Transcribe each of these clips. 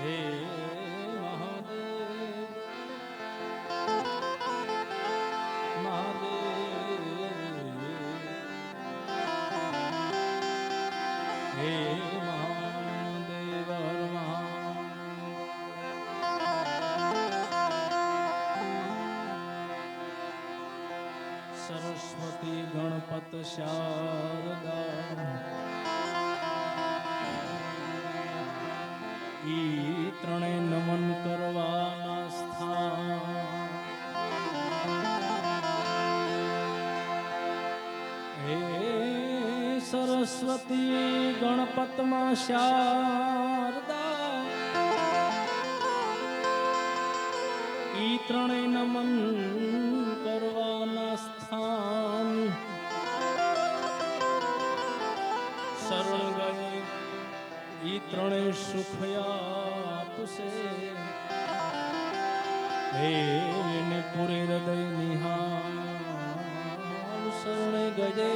હે મહાદેવ મહાદેવ હે મહાદેવ સરસ્વતી ગણપત શારદા ઈ ત્રણે નમન કરવાના સ્થાન હે સરસ્વતી ગણપતમાં શારદા ઈ ત્રણે નમન કરવાના સ્થાન શરણ ગયે ઈ ત્રણે સુખ આપશે હે ને પૂરે હૃદય નિહાળ શરણે ગયે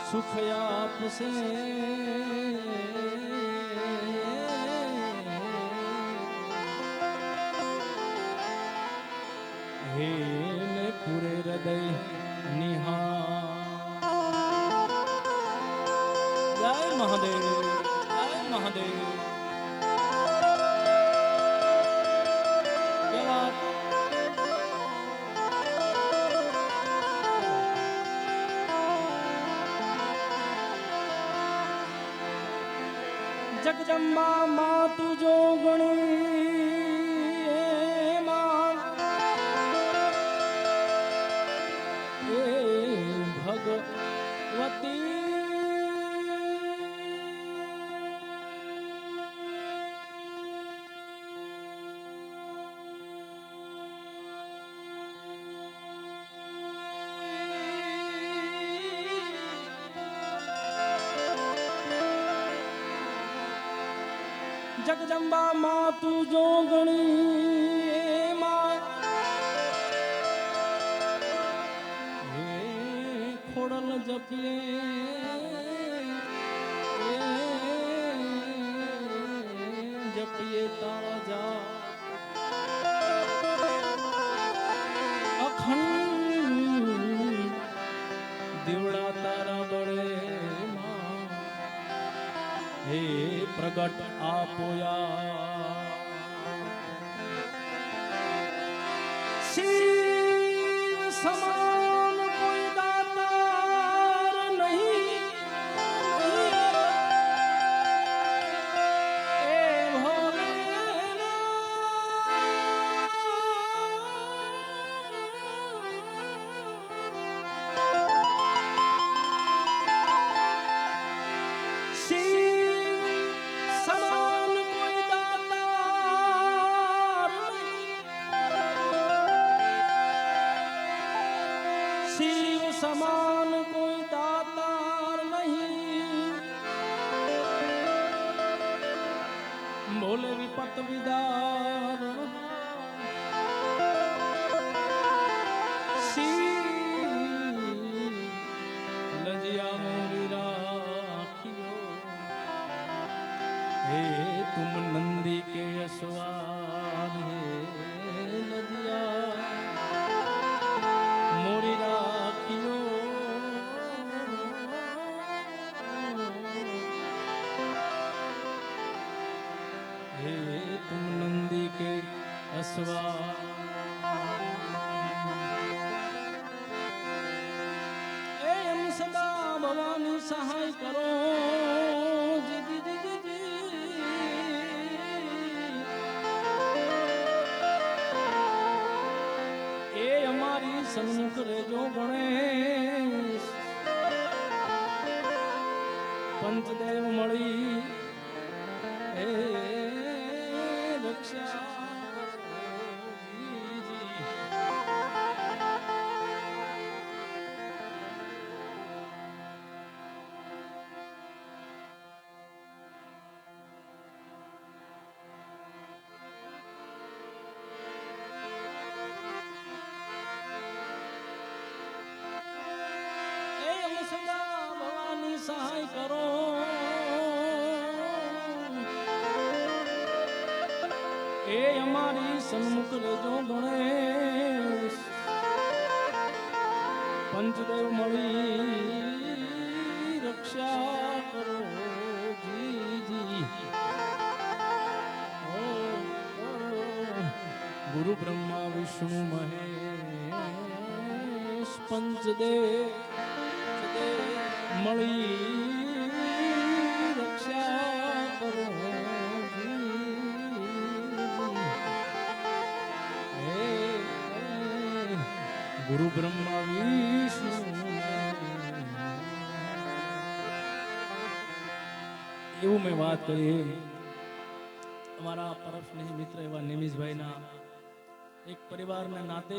સુખ આપશે હે ને પૂરે હૃદય નિહાળ જય મહાદેવ જય મહાદેવ જગદંબા માં તુજો ગણી માં એ ભગવતી જગદંબા માં તું જો ગણી માં હે ખોડલ જપીએ તારા જા અખંડ દીવડા તારા બળે હે પ્રગટ આપોયા શિવ સમાન કોઈ દાતાર નહીં એ શિવ સમાન કોઈ દાતાર નહીં બોલે વિપત વિદાર શિવ લજિયા મોરી રાખ્યો હે તુમ નંદી કે અસવાર હે લજિયા મોરી રાખ્યો હે તુમ નંદી કે અસવાર એ એમ સદા ભવાની સહાય કરો જીજી જીજી એ અમારી સન્મુખ રેજો ગણેશ પંચદેવ મળી એ રક્ષા સહાય કરો એ અમારી સન્મુખ રેજો ગણેશ પંચદેવ મળી રક્ષા કરો જી ઓ, ઓ, ગુરુ બ્રહ્મા વિષ્ણુ મહેશ પંચદેવ મળી રક્ષા કરો ગુરુ બ્રહ્મા વિષ્ણુ એવું મેં વાત કરી અમારા પરમ સ્નેહી મિત્ર એવા નિમિષભાઈના એક પરિવારના નાતે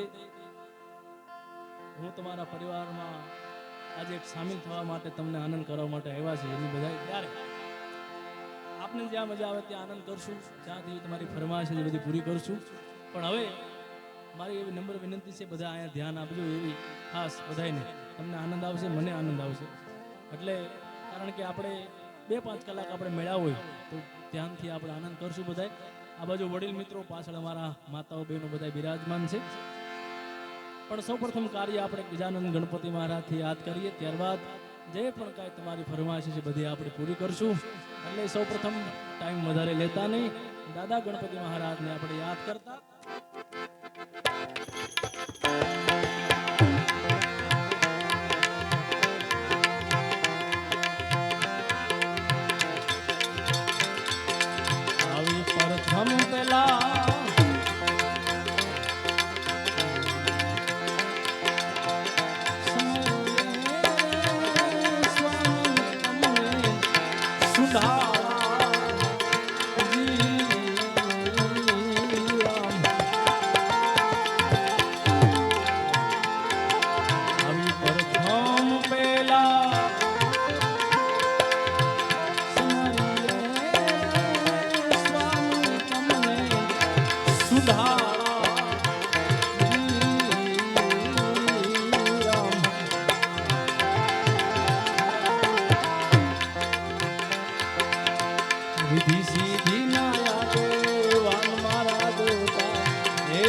હું તમારા પરિવારમાં આજે એક સામેલ થવા માટે તમને આનંદ કરવા માટે આવ્યા છે એની બધા ત્યારે આપને જ્યાં મજા આવે ત્યાં આનંદ કરશું જ્યાંથી તમારી ફરમાઈશ છે બધી પૂરી કરશું પણ હવે મારી એવી નમ્ર વિનંતી છે બધા અહીંયા ધ્યાન આપજો એવી ખાસ બધાને તમને આનંદ આવશે મને આનંદ આવશે એટલે કારણ કે આપણે 2-5 કલાક આપણે મેળા હોય તો ધ્યાનથી આપણે આનંદ કરશું બધા આ બાજુ વડીલ મિત્રો પાછળ અમારા માતાઓ બહેનો બધા બિરાજમાન છે પણ સૌપ્રથમ કાર્ય આપણે ગજાનંદ ગણપતિ મહારાજથી યાદ કરીએ ત્યારબાદ જે પણ કાંઈ તમારી ફરમાઈશ છે બધી આપણે પૂરી કરશું એટલે સૌપ્રથમ ટાઈમ વધારે લેતા નહીં દાદા ગણપતિ મહારાજને આપણે યાદ કરતા આવી પ્રથમ પેલા વિધિ સીધી ના વાન મારા દેવતા હે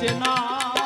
જેના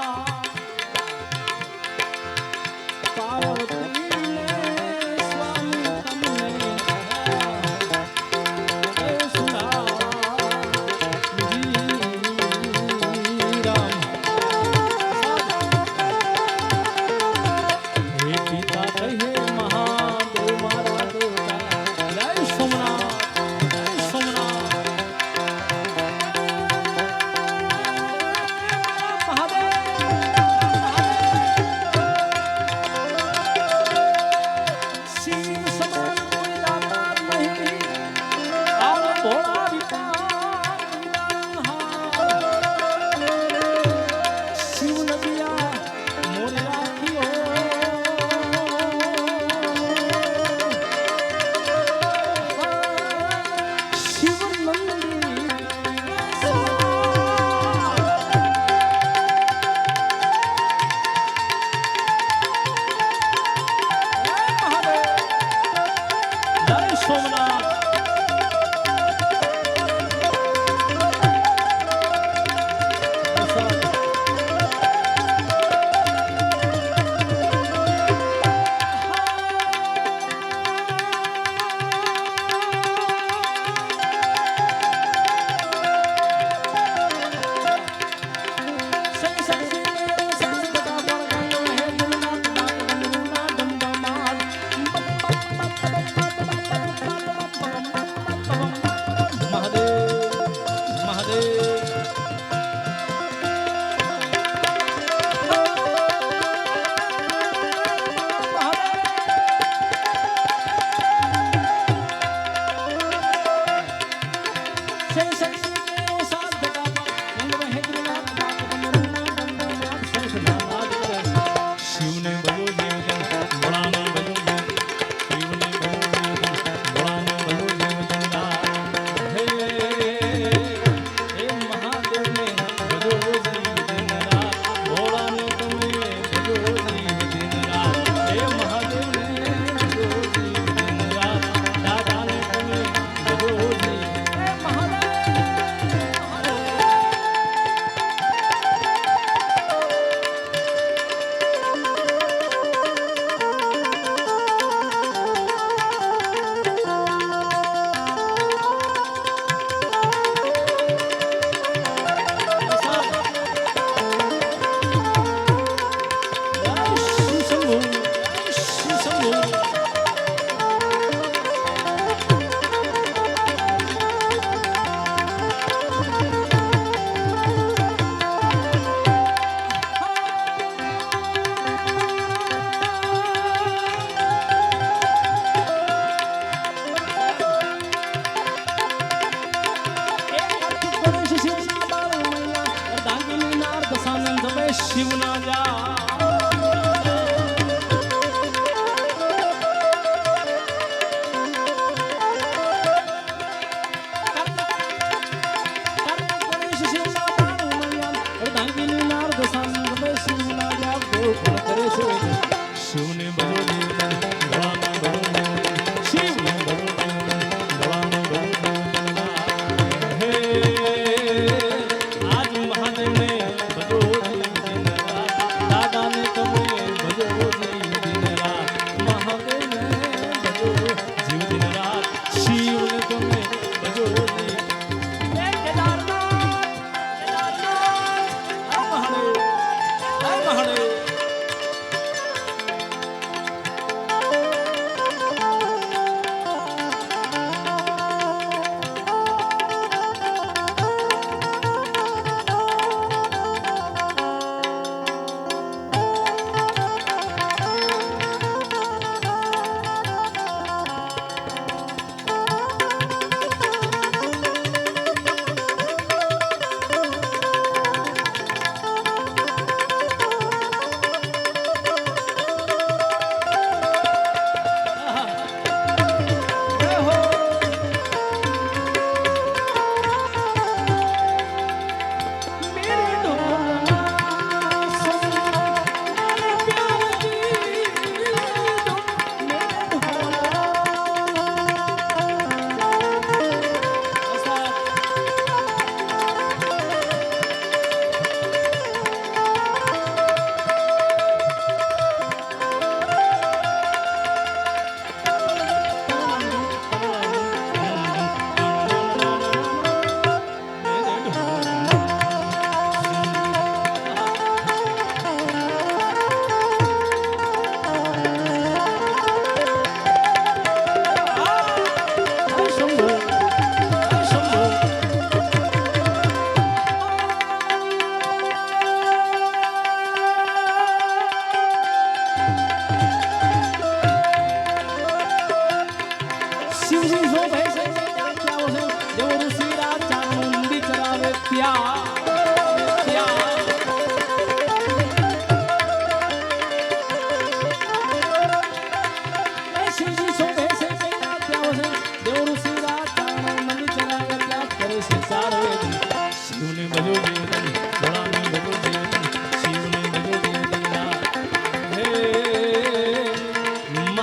શિવના જા શિવને ભજો શિવને હે આજ મહાદેવને ભજો દાદાને તમે ભજો દિન રાત મહાદેવને ભજો જીવ દિન રાત શિવને તમે ભજો મહાદેવ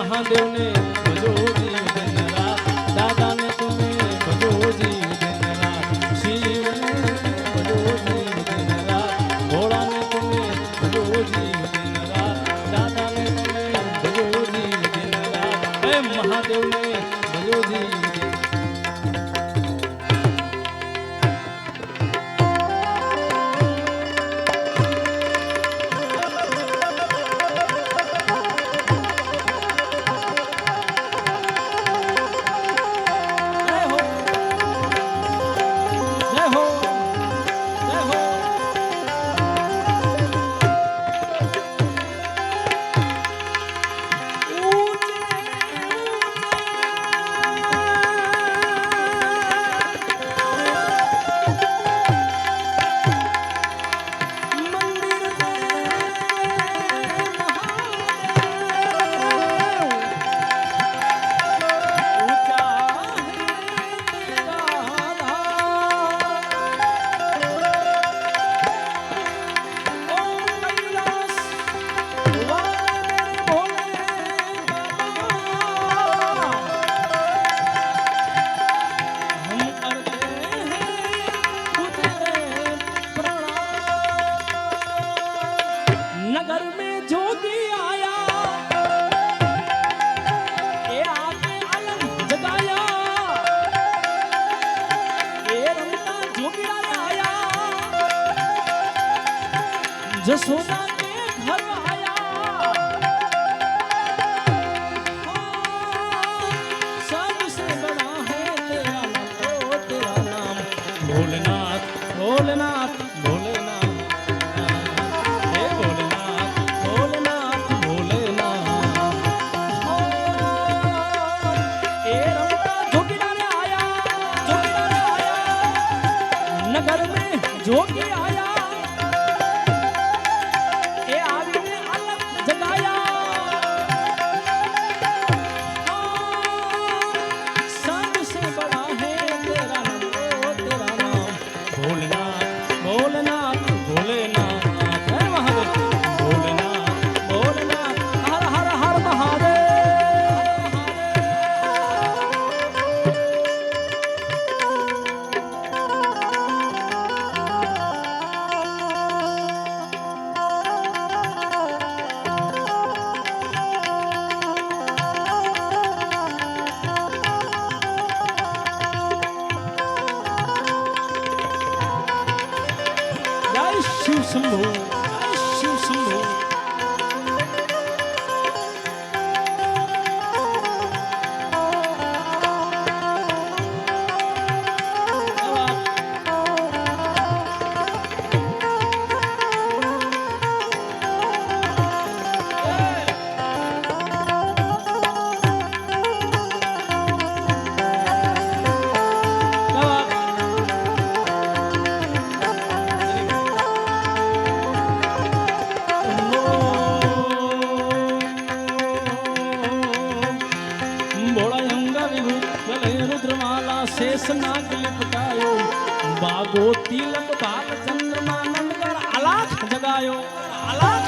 મહાદેવને ભજો જીવ દિન રાત દાદાને તમે ભજો જીવ દિન રાત શિવને ભજો जोगिया रे आया जसोदा के घर आया सबसे बड़ा है तेरा नाम ओ तेरा नाम भोलेनाथ भोलेनाथ भोलेनाथ हे भोलेनाथ भोलेनाथ भोलेनाथ ए रमता जोगिया रे आया नगर में जोगी आया ए आदमी अलग जगाया सबसे बड़ा है तेरा नाम ओ तेरा नाम भोलेनाथ भोलेनाथ भोलेनाथ है महादेव भोलेनाथ भोलेनाथ हर हर हर महादेव जय शिव शंभो जय शिव शंभो रुद्रमाला शेष नाग लिपटायो बागो तिलक बाल चंद्रमा नंदकर अलाख जगायो अलाख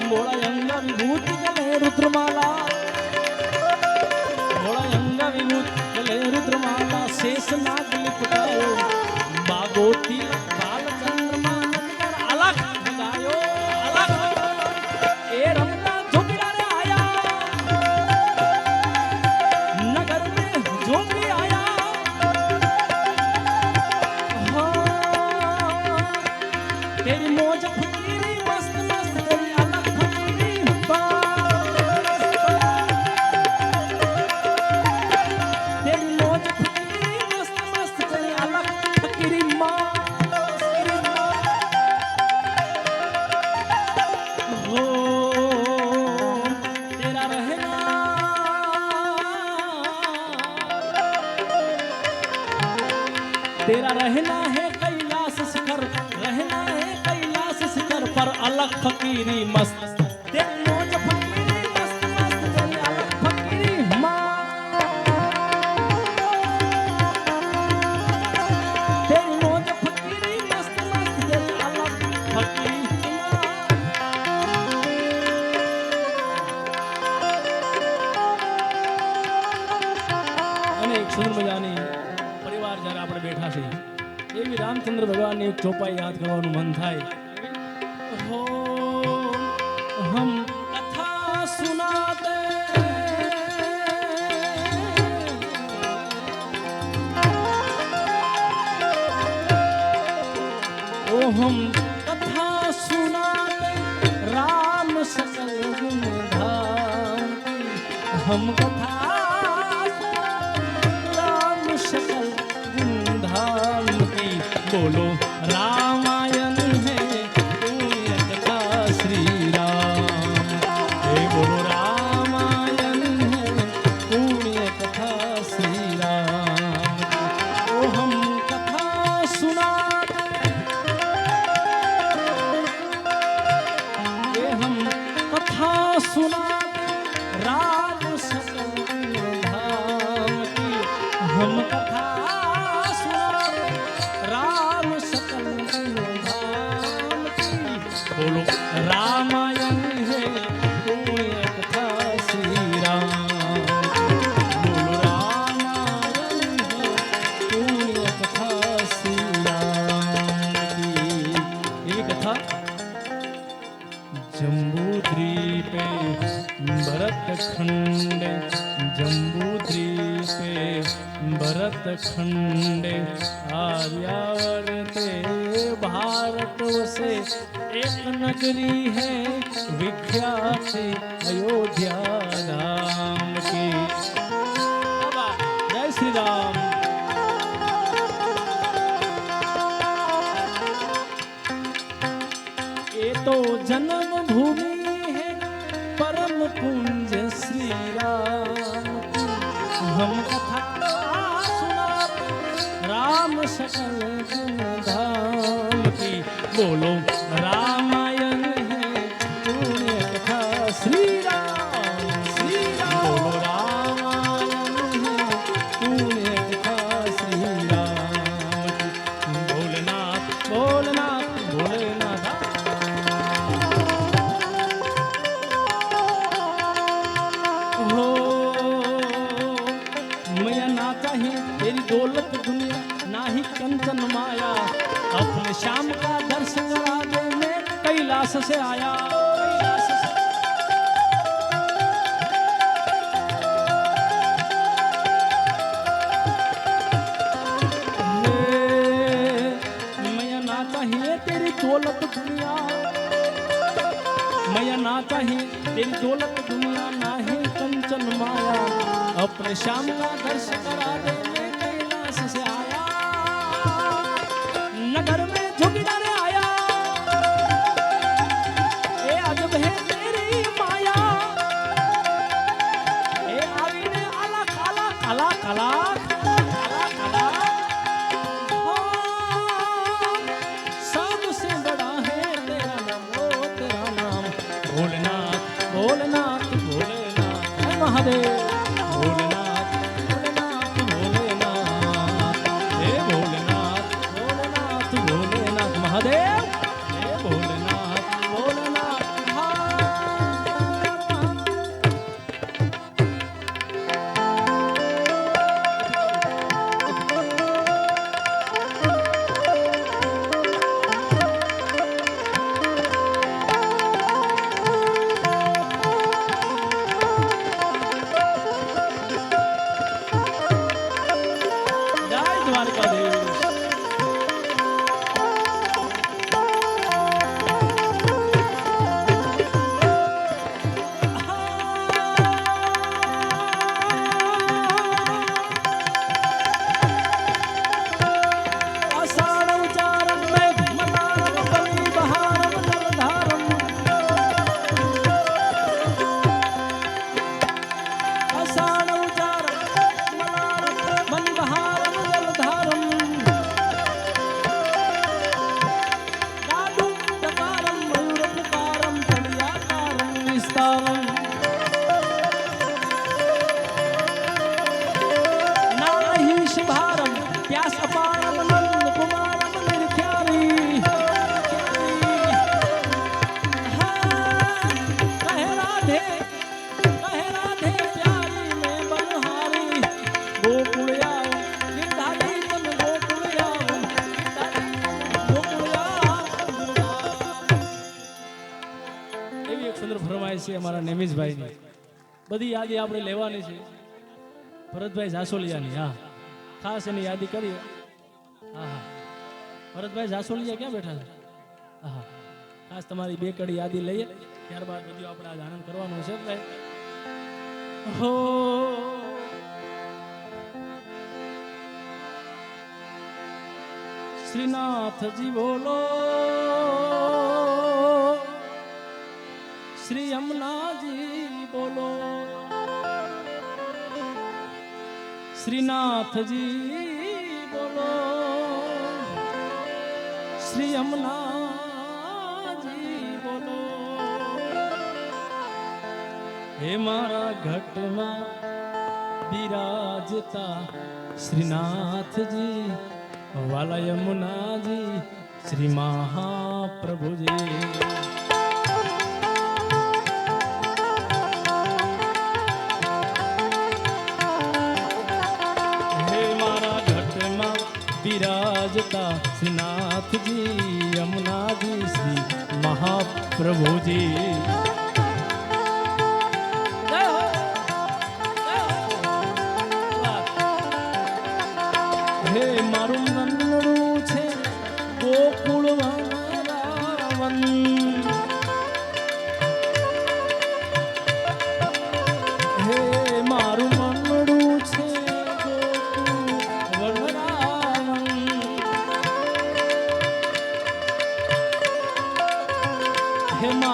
मोड़ा अंगा विभूति गले रुद्रमाला मोड़ा अंगा विभूति गले रुद्रमाला शेष नाग लिपटायो बागो तिलक बाल चंद्रमा नंदकर अलख जगायो अलख ए रमता जोगिया रे आया नगर में जोगी आया तेरी मौज फकीरी मस्त मस्त तेरी अलग फकीरी तेरी मौज फकीरी मस्त मस्त तेरी अलग फकीरी माँ तेरा रहना है कैलाश शिखर रहना है कैलाश शिखर पर अलग फकीरी मस्त तेरी मौज फकीरी मस्त मस्त तेरी अलग फकीरी माँ तेरी मौज फकीरी मस्त मस्त तेरी अलग फकीरी माँ અને એક સુંદર મજાની પરિવાર જ્યારે આપણે બેઠા છે એવી રામચંદ્ર ભગવાનની એક ચોપાઈ યાદ કરવાનું મન થાય હો હમ કથા સુનાતે ओ हम कथा सुनाते राम सकल गुण धाम हम कथा राम सकल गुण धाम की बोलो रामायण है पुण्य कथा श्री राम हे बोलो रामायण है पुण्य कथा श्री राम ओ हम कथा सुनाते हम कथा सुनाते राम सकल धाम की हम कथा सुनाते राम सकल धाम की बोलो रामायण है पुण्य कथा श्री राम बोलो रामायण है पुण्य कथा श्री राम की ये कथा जम्बूद्वीपे भरतखण्डे जम्बूद्वीपे भरतखण्डे आर्यावर्ते भारतवसे एक नगरी है विख्यात अयोध्या धाम की। जय श्री राम। ये तो जन्म भूमि है परम पूज्य श्री राम की। हम कथा सुनाते राम सकल गुण धाम की। बोलो रामायण है पुण्य कथा श्री राम श्री राम। बोलो रामायण है पुण्य कथा श्री राम की। भोलेनाथ भोलेनाथ भोलेनाथ। हो मैं ना चाहे तेरी दौलत दुनिया ना ही कंचन माया। अपने श्याम का दर्शन करा दे मैं कैलाश से आया। कैलाश से मैं ना चाहिए तेरी दौलत दुनिया। मैं ना चाहिए तेरी दौलत दुनिया ना ही कंचन माया। अपने श्याम का दर्शन करा दे मैं कैलाश से आया। नगर में जोगीदार आया ए अजब है तेरी माया। ए आवी ने आला काला काला काला काला काला। सबसे बड़ा है तेरा नाम ओ तेरा नाम। भोलेनाथ भोलेनाथ भोलेनाथ है महादेव। भोलेनाथ भोलेनाथ भोलेनाथ हे भोलेनाथ भोलेनाथ भोलेनाथ महादेव। हे भोलेनाथ भोलेनाथ जय द्वारकाधीश। आषाढ़ उचारण में मदारम बनी बहारम जलधारम। आषाढ़ उचारण मदारम बनी बहारम जलधारम। दादु दकारम मयूर पुकारम तड़ियाकारम विस्तारम। नाहीश भारम प्यास अपारम नंद कुमारम निर्ख्यारी। कहे राधे प्यारी में बनहारी। गोकुल आओ गिरधारी तन गोकुल आओ गोकुल आओ। એવી એક સુંદર ફરમાઈશ છે અમારા નેમિશભાઈની। બધી યાદી આપણે લેવાની છે ભરતભાઈ જાસોલિયાની। હા ખાસ એની યાદી કરીએ। હા હા ભરતભાઈ જાસોલિયા ક્યાં બેઠા છે? હા હા ખાસ તમારી બે કડી યાદી લઈએ ત્યારબાદ બધું આપણે આજ આનંદ કરવાનો છે ભાઈ। હો શ્રીનાથજી બોલો श्री यमुना जी बोलो। श्रीनाथ जी बोलो श्री यमुना जी बोलो। हे मारा घट में विराजता श्रीनाथ जी वाला यमुना जी श्री महाप्रभु जी। विराजता श्रीनाथ जी यमुना जी श्री महाप्रभु जी।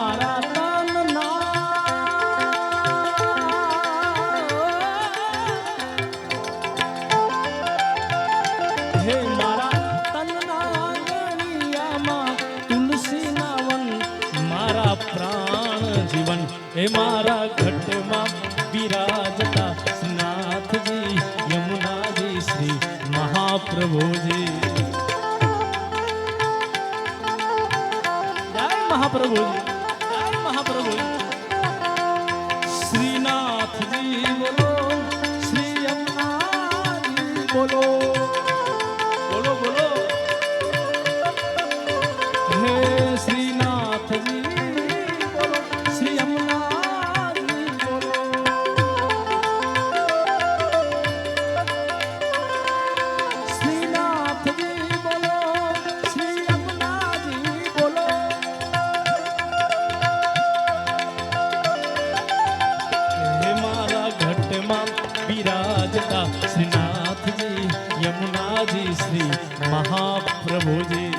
મારા તનના હે મારા તનના ગણિયામાં તુલસીના વન મારા પ્રાણ જીવન હે મારા ઘટમાં બિરાજતા નાથજી યમુનાજી શ્રી મહાપ્રભુજી જય મહાપ્રભુજી જય મહાપ્રભુજી શ્રીનાથજી બોલો શ્રી યમુનાજી બોલો બોલો બોલો હે શ્રીનાથજી બોલો શ્રી યમુનાજી બોલો શ્રીનાથજી બોલો શ્રી યમુનાજી બોલો હે મારા ઘટમાં બિરાજતા શ્રીનાથજી યમુનાજી શ્રી મહાપ્રભુજી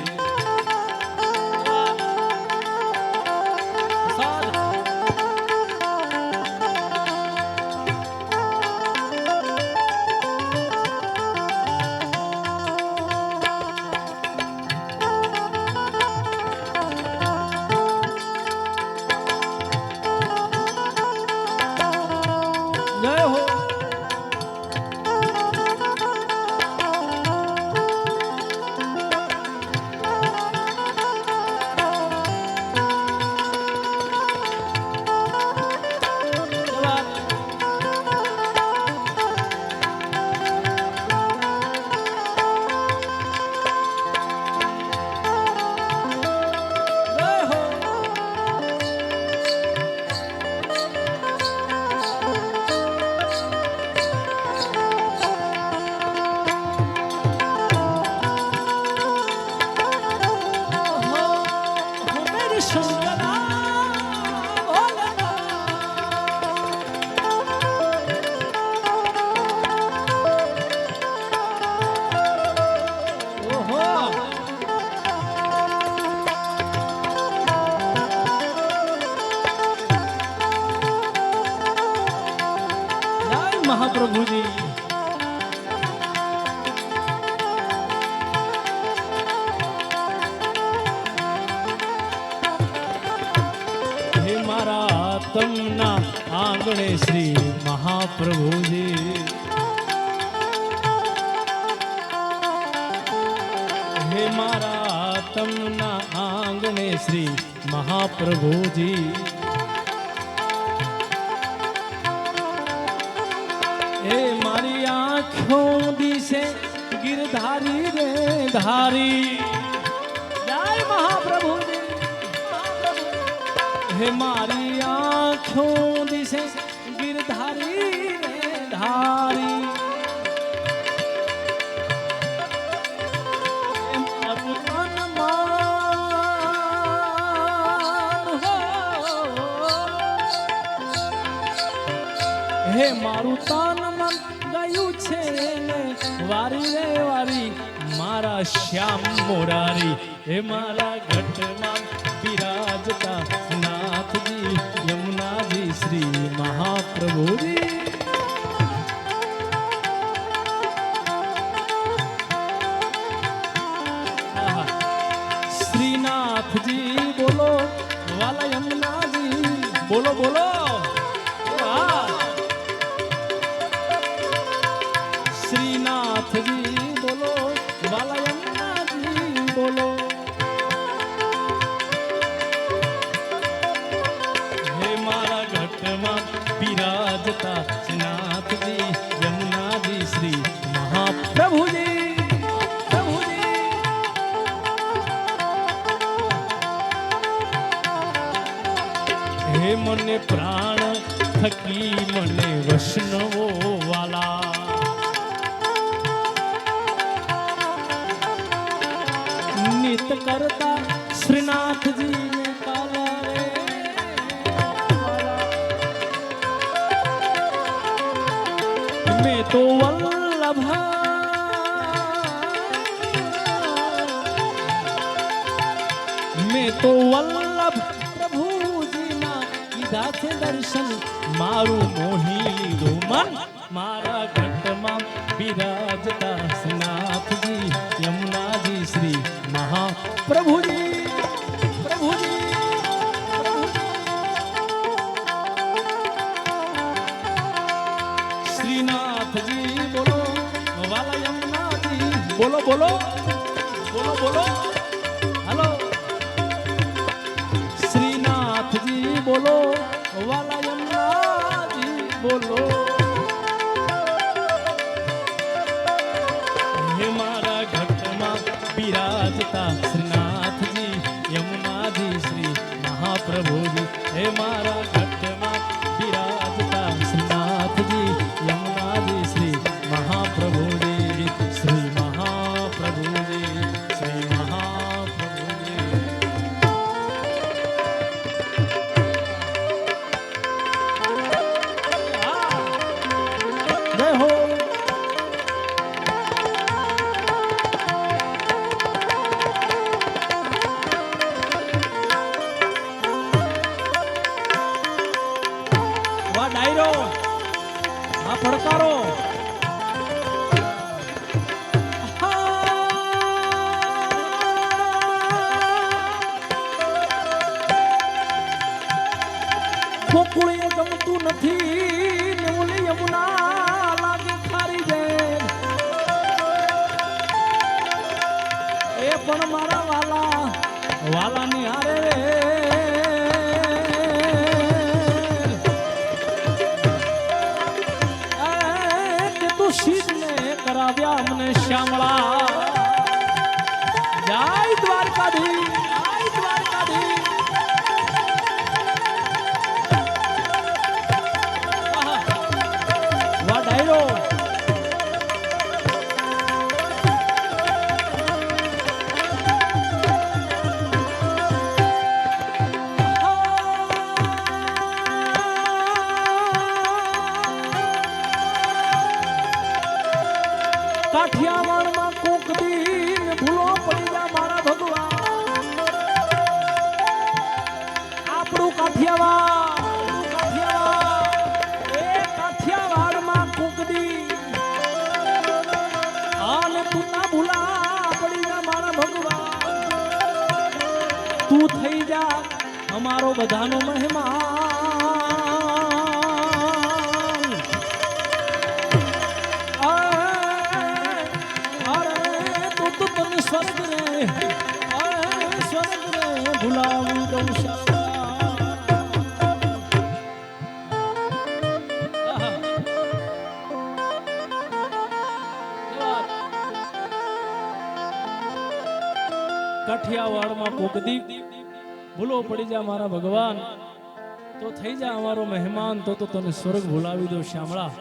જય હો મહાપ્રભુજી હે મારા આત્મના આંગણે શ્રી મહાપ્રભુજી હે મારા આત્મના આંગણે શ્રી મહાપ્રભુજી હે મારી આંખો દિશે ગિરધારી રે ધારી જય મહાપ્રભુજી હે મારી આંખો દિશે ગિરધારી રે ધારી હે મારું તન મન હો હે મારું તન મન ગયું છે ને વારી રે વારી મારા શ્યામ મોરારી હે મારા ઘટમાં બિરાજતા નાથજી યમુનાજી શ્રી મહાપ્રભુજી શ્રીનાથજી બોલો વાલા યમુનાજી બોલો બોલો શ્રીનાથજી બોલો વાલા યમુનાજી બોલો હે મારા ઘટમાં બિરાજતા શ્રીનાથજી યમુનાજી શ્રી મહાપ્રભુજી પ્રભુજી હે મને પ્રાણ થકી મને વૈષ્ણવો વાલા નિત કરતા શ્રીનાથજી ને કાલા રે મેં તો વલ્લભ મેં તો વલ્લભ પ્રભુ દીધા છે દર્શન મારું મોહી લીધું મન મારા ઘટમાં બિરાજતા શ્રીનાથજી યમુનાજી શ્રી મહાપ્રભુજી પ્રભુજી શ્રીનાથજી બોલો વાલા યમુનાજી બોલો બોલો બોલો બોલો હાલો શ્રીનાથજી બોલો વાલા યમુનાજી બોલો હે મારા ઘટમાં બિરાજતા શ્રીનાથજી યમુનાજી શ્રી મહાપ્રભુજી હે મારા ઘટમાં બિરાજતા શ્રીનાથજી યમુનાજી શ્રી મહાપ્રભુજી શ્રી મહાપ્રભુજી શ્રી મહાપ્રભુજી જય હો વાહ ડાયરો આ પડકારો ગોકુળે ગમતું નથી ને ઓલી યમુના લાગે ખારી જાય એ પણ મારા વાલા વાલાની હારે કે તું શીતને કરાવ્યા મને શ્યામળા જય દ્વારકાધીશ જય દ્વારકાધીશ વાહ ડાયરો કાઠિયાવાડમાં કોક દીન ભૂલો પડી જા મારા ભગવાન આપણું કાઠિયાવાડ એ કાઠિયાવાડમાં કોક દી આને તું ના ભૂલા પડી જા મારા ભગવાન તું થઈ જા અમારો બધાનો મહેમાન તને સ્વર્ગ રે ભૂલાવી દઉં કાઠિયાવાડમાં કોકદી ભૂલો પડી જા મારા ભગવાન તો થઈ જા અમારો મહેમાન તો તને સ્વર્ગ ભૂલાવી દો શ્યામળા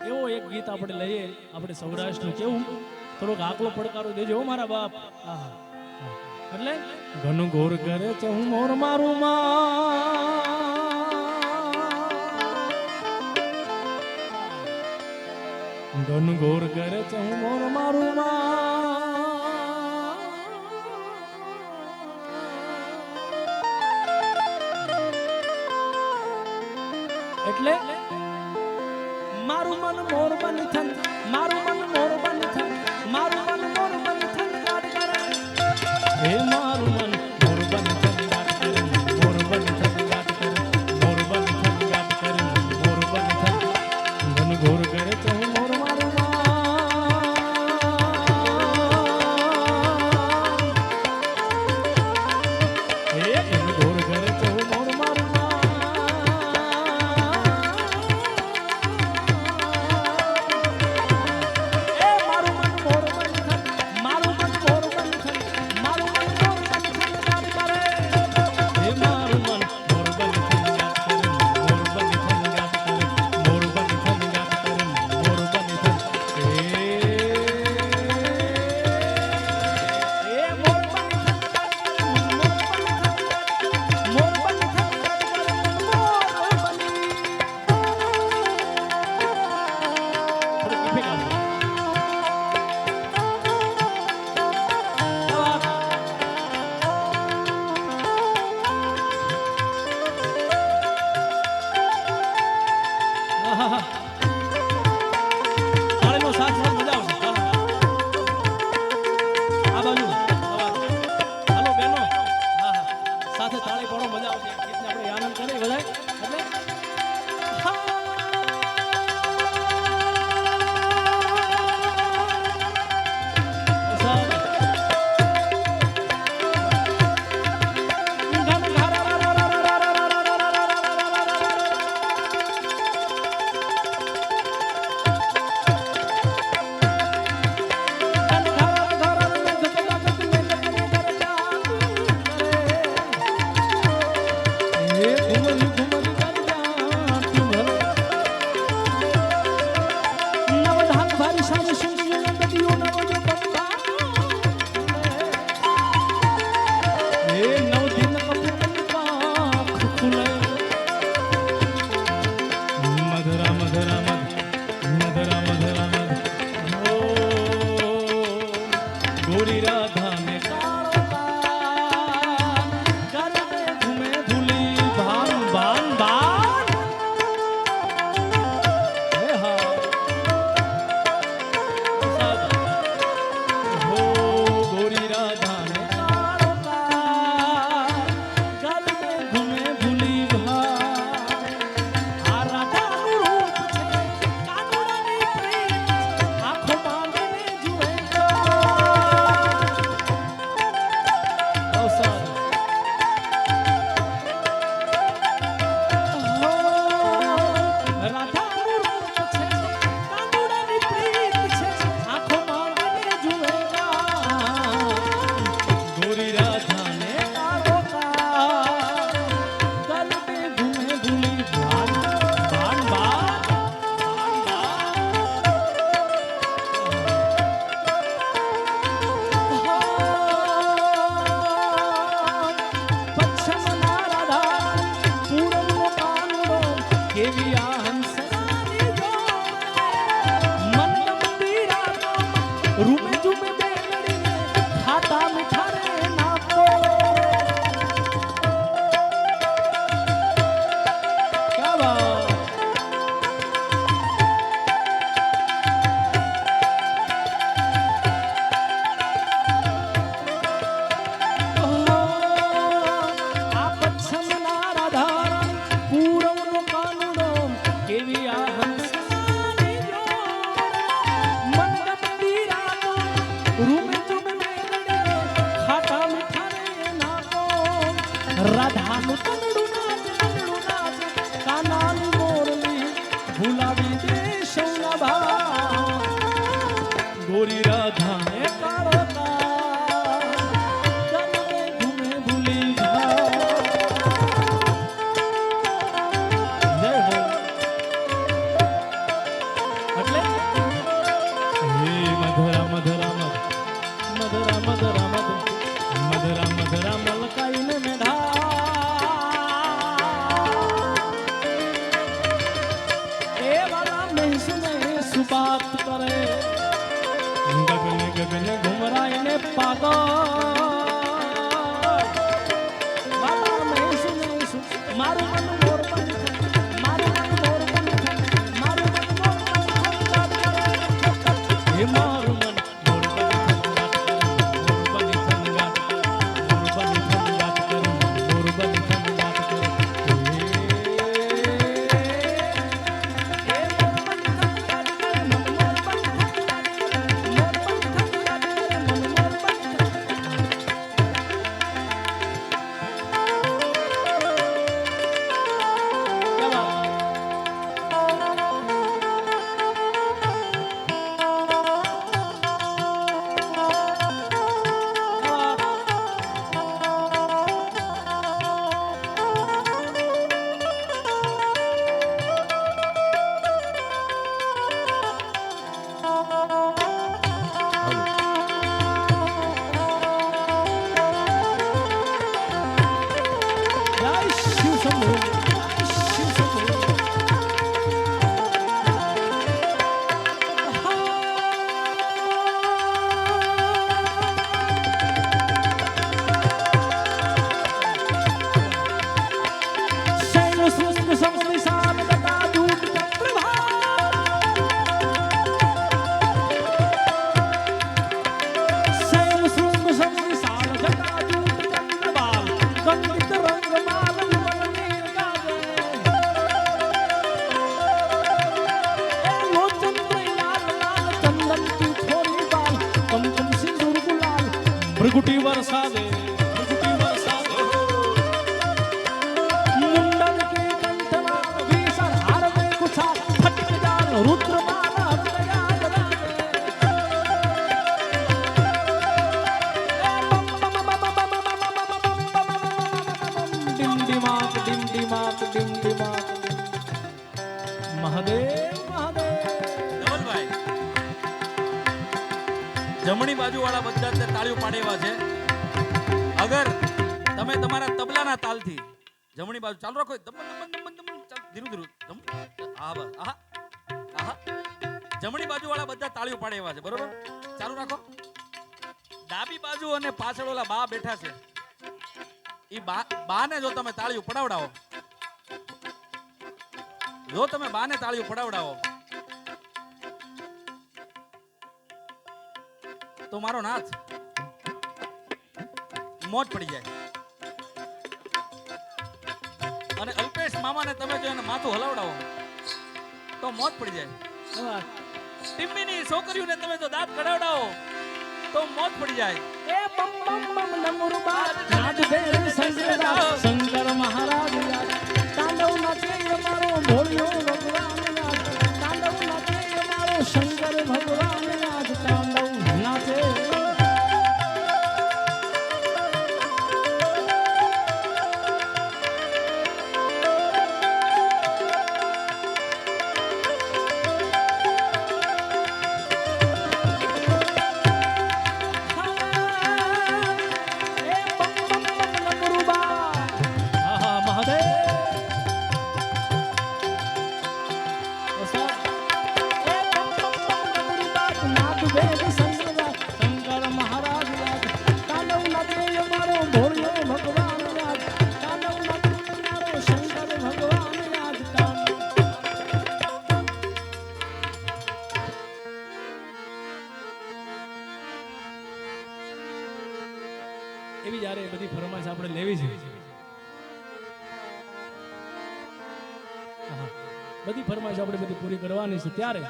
એવો એક ગીત આપણે લઈએ આપણે સૌરાષ્ટ્રનું કેવું થોડોક આકલો પડકારો દેજો મારા બાપ એટલે ઘન ઘોર કરે છે હું મોર મારું માં ઘન ઘોર કરે છે હું મોર મારું માં એટલે મારું મન મોર બન થન મારું મન મોર બન થન મારું મન મોર બન થન ગાટ કરે હે મારું મન મોર બન થન ગાટ કરે મોર બન થન ગાટ કરે મોર બન થન ગાટ કરે મોર બન થન ઘન ઘોર કરે તો મોર મારું હે ઘન ઘોર કરે તો મોર મારું મારું મન મોર બન થન મારું મન મોર બન થન મારું મન મોર ફૂલે મધરા મધરા મધરા મધરા મધ ઓ ગોરી રાધા ને કાળો કાન ગરબે ઘૂમે ભૂલી ભાન ભાન ભાન હે હા હો ગોરી રાધા ને કાળો કાન ગરબે ઘૂમે ભૂલી ભાન આ રાધાનું રૂપ છે કાનુડાની પ્રેમ આંખો માંગીને જુએ કેવી આ હંસની જોડ મન મંદિરા રૂમે જુમે બેલડીને ખાતા મીઠા રે નાખો ક્યા બાત આ પચ્છમના રાધા પૂરવનો કાનુડો કેવી આ હંસની જોડ મન મંદિરાનો રૂમે જુમે બેલડીને ખાતા મીઠા રે નાખો રાધાનું તનડું નાચ કાનાની મોરલી ભૂલાવી દે સૌના ભા ગોરી રાધા ને કાળો કાન ગરબે ઘૂમે ભૂલી જા જય હો એટલે હે મધરા મધરા મધરા મધરા મધરા મધરા મલકાઈને મેઢા એ વાલા મહેસને સુબાત કરે ગગન ગગન ઘુમરાઈને પાગલ વાલા મહેસને મારું મન મોર બની મારું મન મોર બની મારું મન મોર બની હે મારું મન મોર બની થનગાટ કરે મોર બની થનગાટ કરે ભૃગુટી વરસાદે મુંડન કે કંઠમાં વિષણ હાર में कुछा फटक जाल रुद्रमाला प्रयाग डिमडिमाक डिमडिमाक डिमडिमाक મહાદેવ મહાદેવ ધવલભાઈ જમણી બાજુ વાળા બધા તે તાળીઓ પાડેવા છે. અગર તમે તમારા તબલાના તાલથી જમણી બાજુ ચાલુ રાખો દમન દમન દમન દમન ચાલ ધીરું ધીરું દમ હા બસ આહા આહા જમણી બાજુ વાળા બધા તાળીઓ પાડે એવા છે બરોબર ચાલુ રાખો ડાબી બાજુ અને પાછળ ઓલા બા બેઠા છે ઈ બાને જો તમે તાળીઓ પડાવડાવો તો મારો નાથ મોજ પડી જાય અને અલ્પેશ મામાને તમે જો એને માથું હલાવડાવો તો મોજ પડી જાય વાહ. ટીમ્મીની છોકરીઓને તમે જો દાંત કઢાવડાવો તો મોજ પડી જાય એ બમ બમ બમ ડમરુ બાજ નાદ ભેર શંકરા શંકર મહારાજ રાજ તાંડવ નાચે અમારો ભોળિયો ભગવાન રાજ તાંડવ નાચે અમારો શંકર ભગવાન રાજ તાંડવ નાચે એવી જ્યારે બધી ફરમાઈશ આપણે લેવી છે બધી ફરમાઈશ આપણે બધી પૂરી કરવાની છે ત્યારે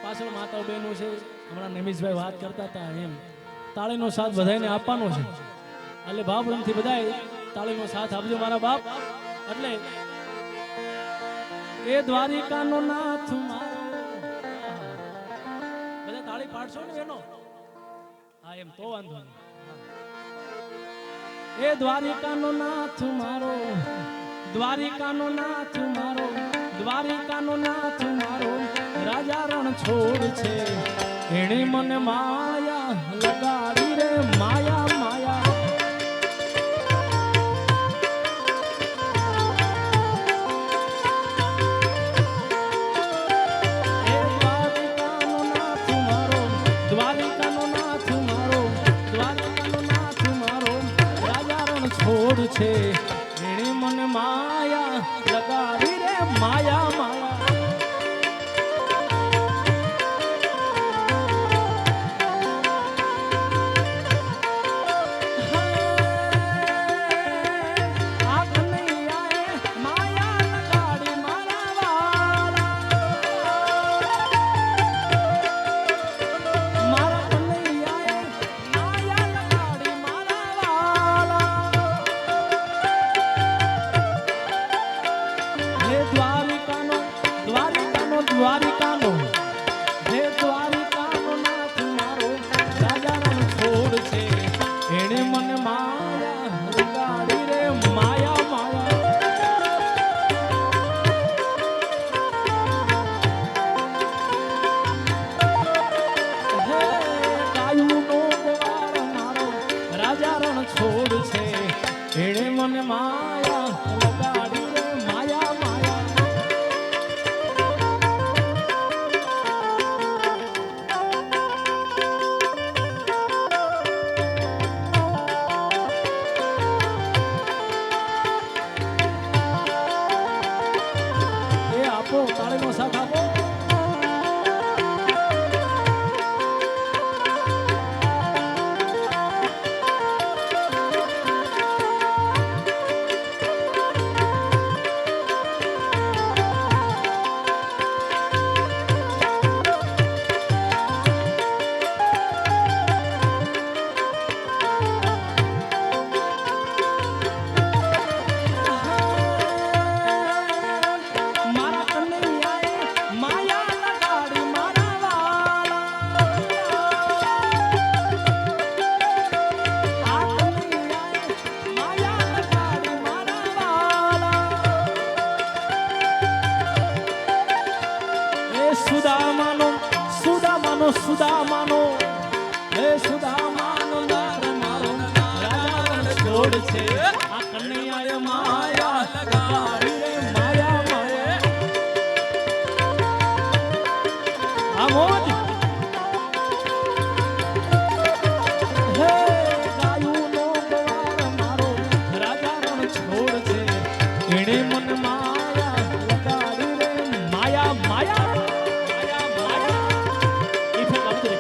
પાછળ માતા બહેનો છે હમણાં નમીશભાઈ વાત કરતા હતા એમ તાળીનો સાથ બધાને આપવાનો છે એટલે ભાવથી બધાય તાળીનો સાથ આપજો મારા બાપ એટલે એ દ્વારિકાનો નાથ મારો બધા તાળી પાડશો ને બહેનો હા એમ તો વાંધો નહીં એ દ્વારિકાનો નાથ મારો દ્વારિકાનો નાથ મારો દ્વારિકાનો નાથ મારો રાજા રણ છોડ છે એણે મને માયા લગાડી રે માયા માયા એ દ્વારિકાનો નાથ મારો દ્વારિકાનો નાથ મારો દ્વારિકાનો નાથ મારો રાજા રણ છોડ છે એણે મને માયા લગાડી રે માયા માયા માયા લગાડી રે માયા માયા આ મોજ હે ગાયુનો ગવાર મારો રાજા રણ છોડ છે એણે મન માયા લગાડી રે માયા માયા માયા માયા ઇફેક્ટ આવતો રે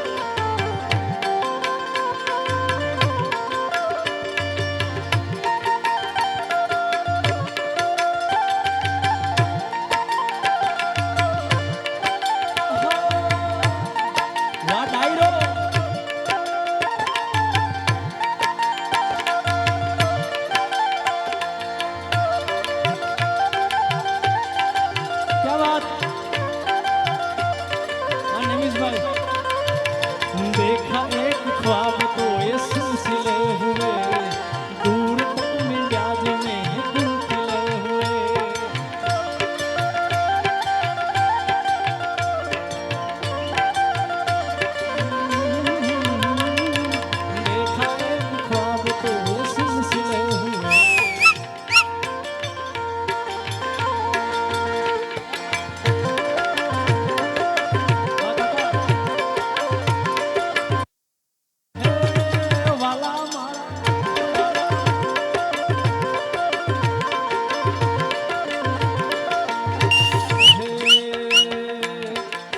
વાહ ડાયરો क्या बात हाँ नमीश भाई देखा एक ख्वाब तो ये सिलसिले हुए दूर तक मिजाज में दिल खिले हुए देखा एक ख्वाब तो ये सिलसिले हुए વાલા મારા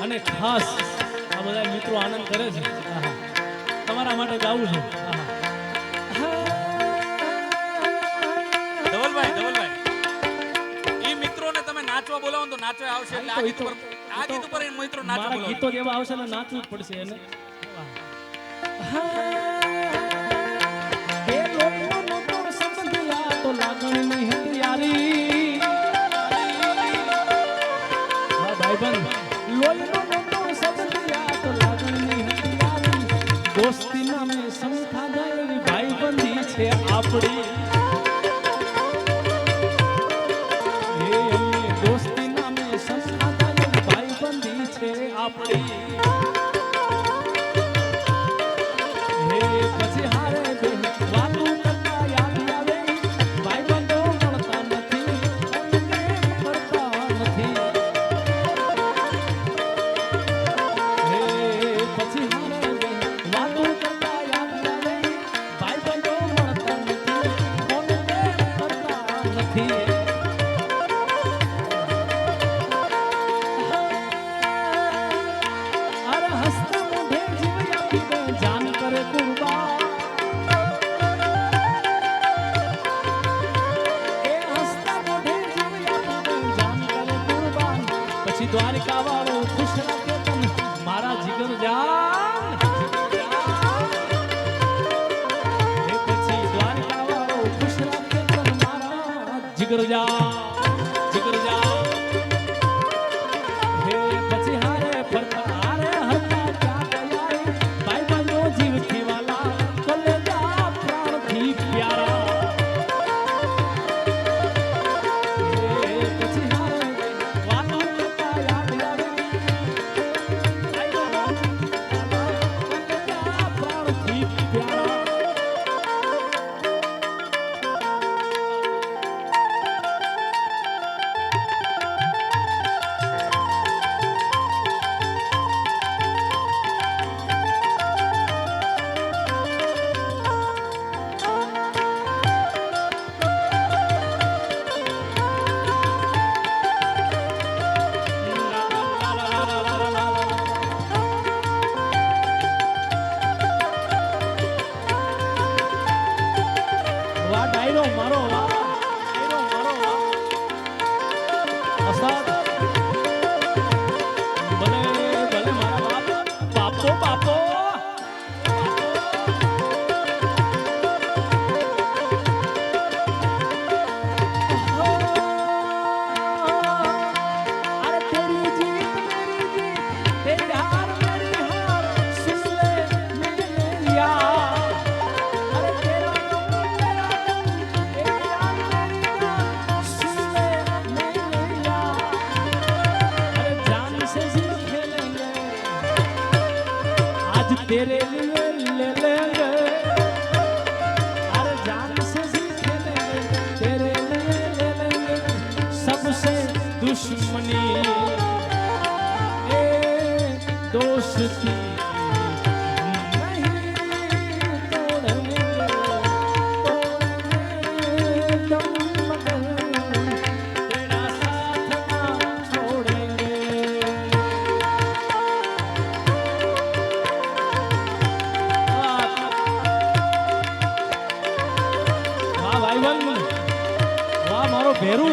અને ખાસ આ બધા મિત્રો આનંદ કરે છે આહા. તમારા માટે ગાવું છું આહા. ધવલભાઈ ઈ મિત્રોને તમે નાચવા બોલાવો ને તો નાચવા આવશે એટલે આ ગીત ઉપર એ મિત્રો નાચવા મારા બોલાવો ગીતો જેવા આવશે ને નાચવું જ પડશે એને એ લોકોનો તો સંબંધિયા તો લાગણી નહીં હતી યારી હા ભાઈબંધ લોહીનો તો સંબંધિયા તો લાગણી નહીં હતી યારી દોસ્તી નામે સંખા ગયેલી ભાઈબંધી છે આપણી એ દોસ્તી નામે સંખા ગયેલી ભાઈબંધી છે આપણી હે પછી હારે બે વાતું કરતા યાદ આવે ભાઈબંધો મળતા નથી મળતા નથી હે પછી હારે બે વાતું કરતા યાદ આવે ભાઈબંધો મળતા નથી મળતા નથી અરે હસતા મોઢે જીવ આપી દે જાન કરે કુરબાન એ હસતા મોઢે જીવ આપી દે જાન કરે કુરબાન પછી દ્વારિકા વાળો ખુશ રાખે તને મારા જીગર જાન એ પછી દ્વારિકા વાળો ખુશ રાખે તને મારા જીગર જાન જીગર જાન હે પછી હારે ફરતા હારે હતા ક્યાં ગયા ભાઈબંધો જીવથી વાલા કલેજા પ્રાણથી પ્યારા હે પછી હારે વાતો કરતા યાદ આવે ભાઈબંધો કલેજા પ્રાણથી પ્યારા વાહ ડાયરો મારો વાહ ડાયરો મારો વાહ અસાદ ભલે ભલે મારા બાપો બાપો अरे तेरी जीत मेरी जीत तेरी हार मेरी हार सुन ले मेरे यार अरे तेरा गम मेरा गम तेरी यार मेरी जान सुन ले मेरे यार अरे जान से जी खेलेंगे आज तेरे लिए ले लेंगे अरे जान से जी खेलेंगे तेरे लिए दुश्मनी ए दोस्ती नहीं तोड़ेंगे, तोड़ेंगे दम मगर तेरा साथ ना छोड़ेंगे। वाह भाई बन, वाह मारो भेरू।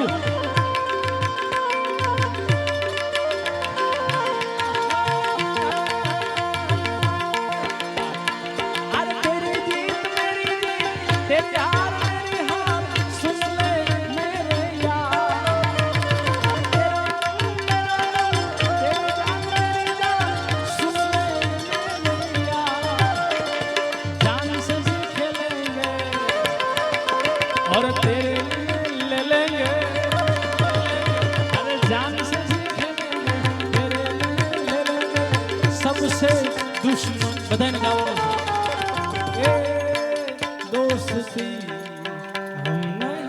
अरे तेरी जीत मेरी जीत, तेरी हार मेरी हार, सुन ले मेरे यार। तेरा रंग मेरा रंग, तेरी जान मेरी जान, सुन ले मेरे यार। जान से जी खेलेंगे और तेरे लिए ले लेंगे। अरे जान से जी खेलेंगे, तेरे लिए ले लेंगे। सबसे दुश्मन बधाई गाओ ए दोस्ती हम नहीं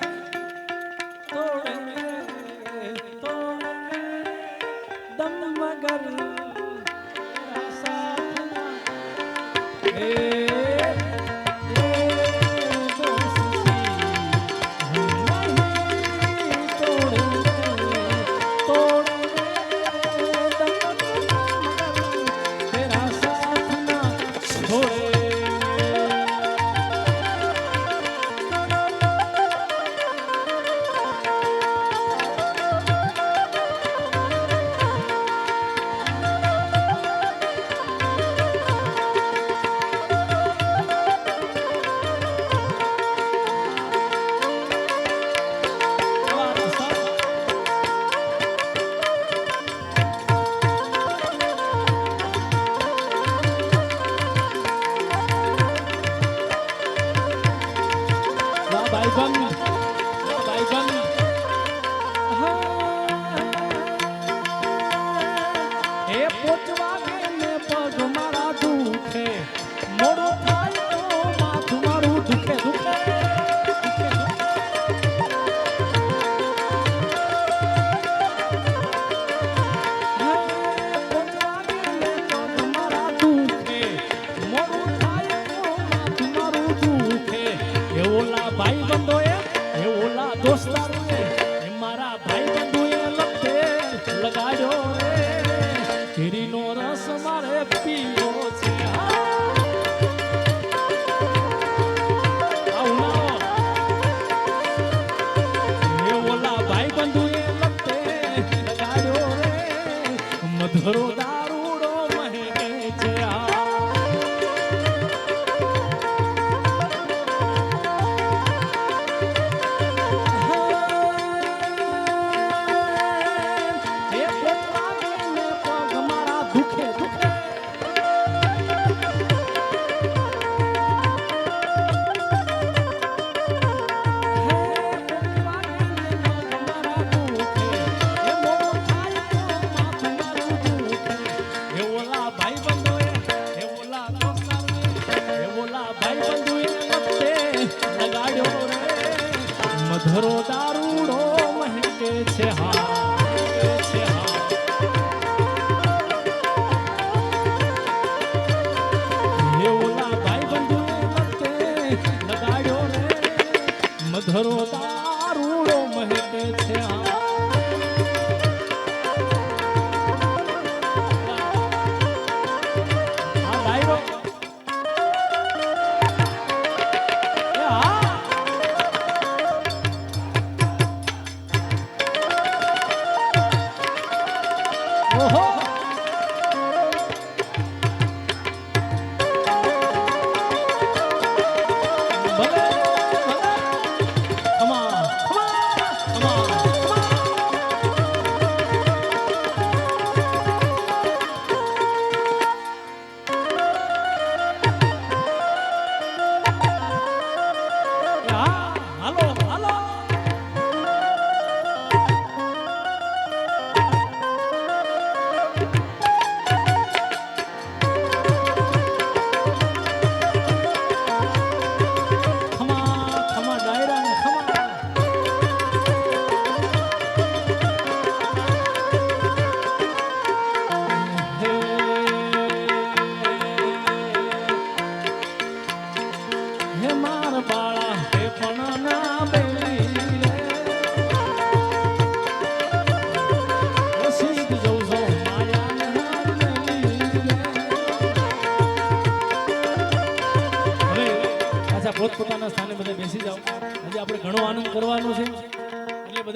तोड़ेंगे, तोड़ेंगे दम मगर तेरा साथ ना ए दोस्ती हम नहीं तोड़ेंगे, तोड़ेंगे दम मगर तेरा साथ ना छोड़ेंगे। ભાઈ બંધો એ ઓલા દોસ્તારો એ મારા ભાઈ બંધુ એ લપટે લગાડ્યો રે કેરીનો રસ મારે પીવો છે એ ઓલા ભાઈ બંધુ એ લપટે લગાડ્યો રે મધુરો દારૂડો મહેકે છે મધરો દારૂડો મહેકે છે હા છે હા એ ઓલા ભાઈ બંધુ લપટે લગાડ્યો રે મધરો દારૂડો મહેકે છે હા આ ડાયરો Come on.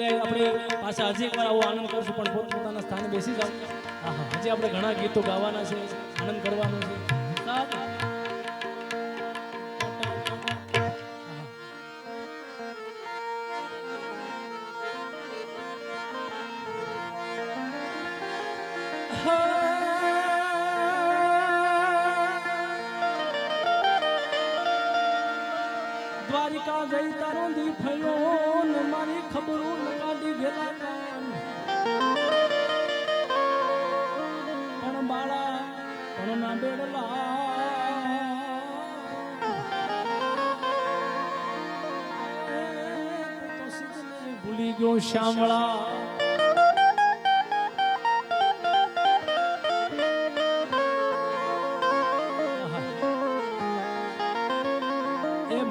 બધા આપણે પાછા હજી એકવાર આવો આનંદ કરશું, પણ પોતપોતાના સ્થાને બેસી જાઓ. હા, હજી આપણે ઘણા ગીતો ગાવાના છે, આનંદ કરવાનો છે. સાથ. દ્વારિકા જઈ તારો દી ફળ્યો ને મારી ખબરો કાઢી ગયેલા કાન. પણ બાળા પણ ના બેડલા તો સિદ્ધને ભૂલી ગયો શ્યામળા.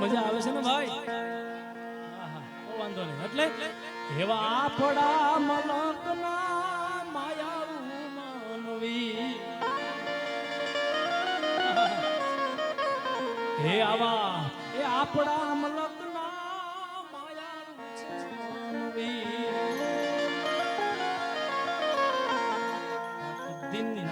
મજા આવે છે ને ભાઈ? વાંધો નહીં. એટલે એવા આપડા મલકના માયાળુ માનવી, હે આવા એ આપડા મલકના માયાળુ માનવી. દિન દિન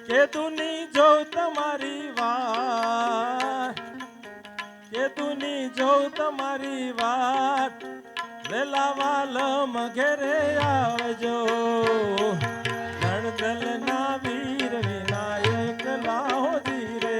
કેતુની જોઉં તમારી વાત, કેતુની જોઉં તમારી વાત, વેલા વાલમ ઘેરે આવજો. રણદલના વીર વિનાયક લાહો ધીરે.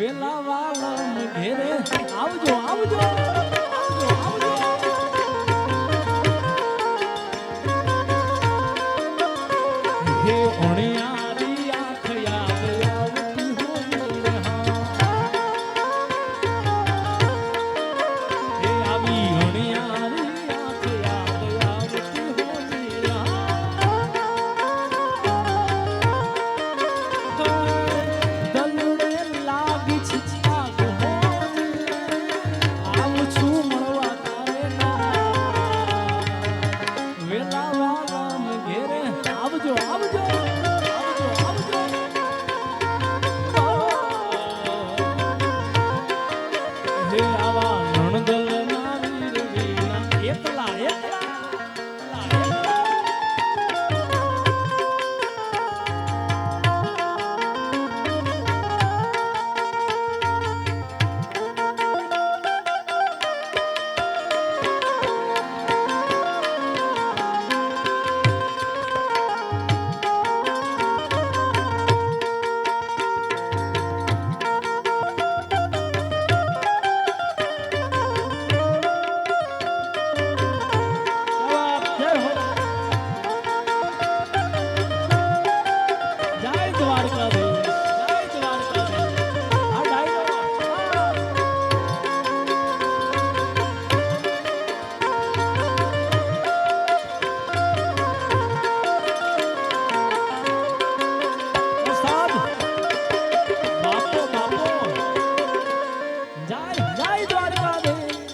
વેલા વાલમ ઘેરે આવજો આવજો આવજો આવજો હે ઓણિયારી આંખ યાદ આવતી હોય હે આવી ઓણિયારી આંખ યાદ આવતી હોય દલડે લાગી છે આગ હો આવું છું મળવા તારે વેલા વાલમ ઘેરે આવજો આવજો આવજો આવજો હે આવા નણદલ ના વીર વીણા એકલા એકલા જય દ્વારકાધીશ જય દ્વારકાધીશ આ ડાયરો પ્રસાદ બાપો બાપો જય જય દ્વારકાધીશ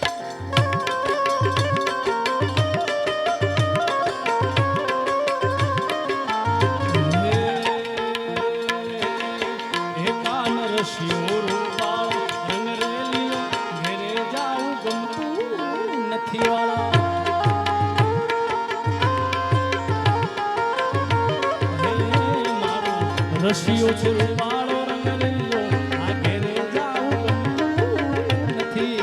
હે કાન રશિયો રૂપાળ રંગ રેલિયો ઘેરે જાવું ગમતું નથી વાળા હે મારો રશિયો છે રૂપાળો રંગ રેલિયો આ ઘેરે જાવું ગમતું નથી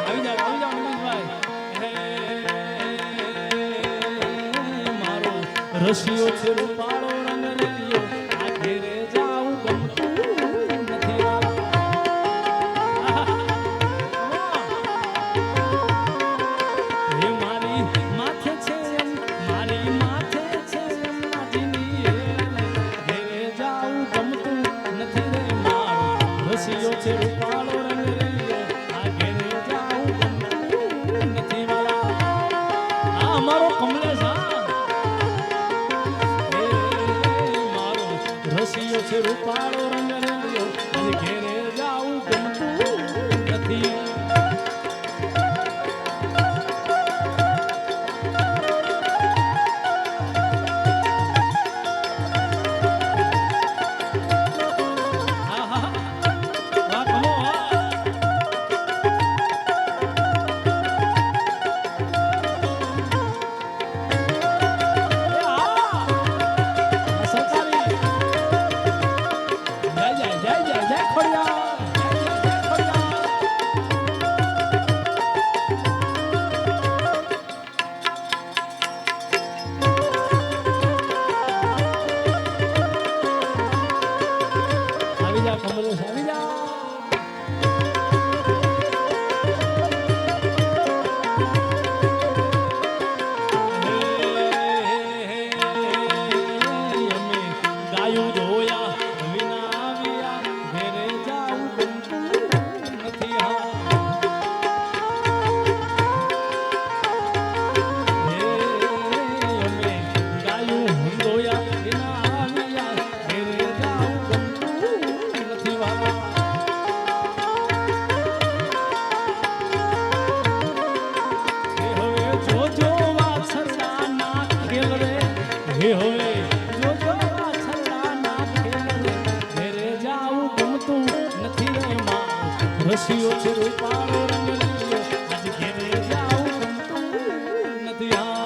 આવી જાઓ મનીષભાઈ મારો રશિયો છે રૂપાળો રંગ રેલિયો આ ઘેરે જાવું ગમતું નથી હે મારી માથે છે એમ મારી માથે છે એમ નાચીની ઘેરે જાવું ગમતું નથી રે મારો રશિયો છે રૂપાળો રંગ રેલિયો આ ઘેરે જાવું ગમતું નથી વાલા આ અમારો કમલેશ હા હે મારો રશિયો છે રૂપાળો રંગ રેલિયો અને ઘેરે જાવું ગમતું નથી આહા વાહ કમો વાહ સરકારી જય જય જય જય જય ખોડિયાર જય જય જય ખોડિયાર આવી જા કમલેશ આવી જા અમે ગાયું જોયા વિના આવ્યા ઘેરે જાવું ગમતું નથી હા અમે ગાયું જોયા વિના આવ્યા ઘેરે જાવું ગમતું નથી વાલા હે હવે જોજો વાછરડા ના ખેલ રે હે હવે જોજો વાછરડા ના ખેલ રે ઘેરે જાવું ગમતું નથી રે માં રશિયો છે રૂપાળો રંગ રેલિયો આજ ઘેરે જાવું ગમતું નથી હા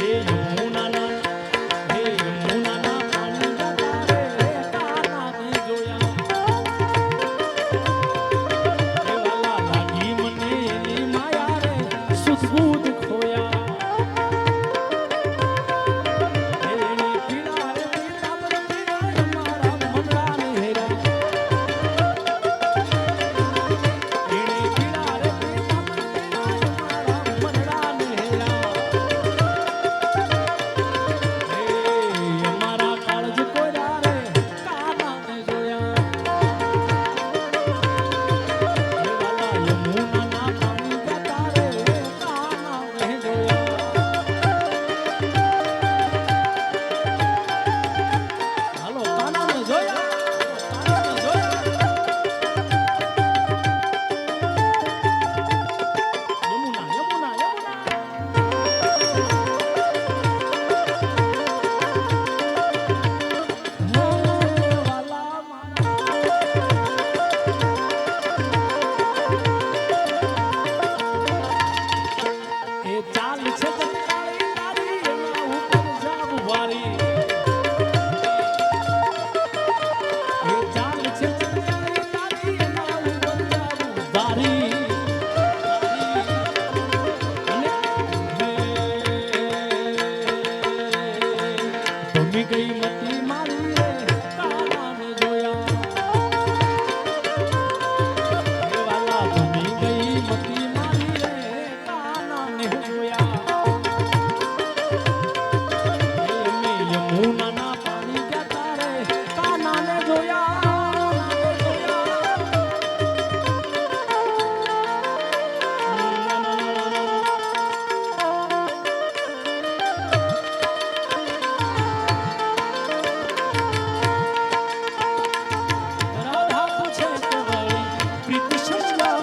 હે યમુનાના હે યમુનાના પાણી જતા રે કાનાને જોયા હે વાલા લાગી મને એની માયા રે સુધબૂધ ખોયા હે એની પીડા રે પીતાંબર પીડા મારા મનડાને હેરા એની પીડા રે પીતાંબર પીડા મારા મનડાને હેરા હે અમારા કાળજ કોયરા રે કાનાને જોયા હે વાલા યમુનાના પાણી જતા રે કાનાને જોયા હાલો કાનાને જોયા કાનાને જોયા યમુના યમુના યમુના હે વાલા એ ચાલ છે જટાળી તારી એના ઉપર જાવ વારી એ ચાલ છે જટાળી તારી એના ઉપર જાવ વારી અને તમે ગઈ મતી મારી રે કાનાને જોયા હે વાલા તમે ગઈ મતી મારી રે કાનાને જોયા હે મે યમુનાના પાણી જતા રે કાનાને જોયા રાધા પૂછે કે વળી પ્રીત સંસ્કાર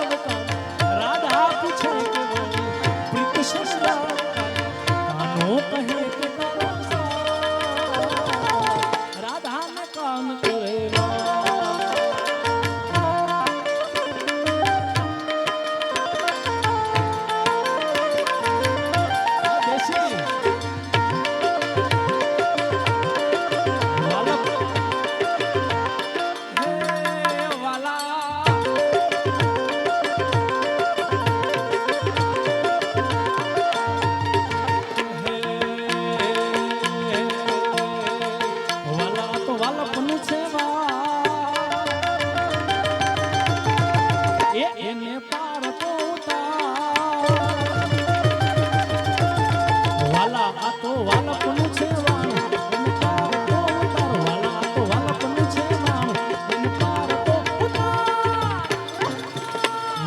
રાધા પૂછે કે વળી પ્રીત સંસ્કાર કાનો કહે કે કરો રાધાને કાન કરેલા દેશી વાલા હે વાલા વાલા તો વાલપનું છે એને પાર તો ઉતાર વાલા આ તો વાલપનું છે એને પાર તો ઉતાર વાલા આ તો વાલપનું છે એને પાર તો ઉતાર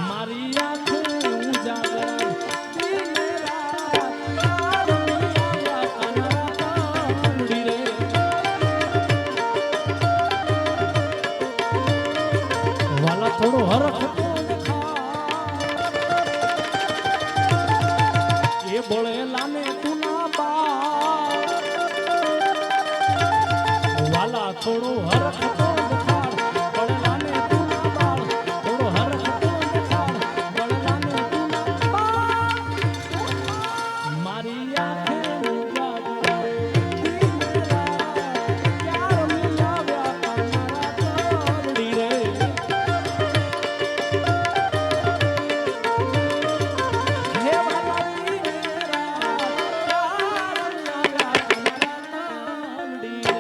મારી આંખે ઉજાગર દિને રાત કારમિયા કાનરા કાંડી રે વાલા થોડો હરખ તો દેખા એ બોળેલાને તું ના પા વાલા થોડો હરખ તો દેખાડ બોળેલાને તું ના પાડ થોડો હરખ તો દેખાડ બોળેલાને તું ના પાડ મારી આંખે ઉજાગર દિને રાત ક્યાર મિલાવ્યા કાનરા કાંડી રે હે વાલા દિને રાત ક્યાર મિલાવ્યા કાનરા કાંડી રે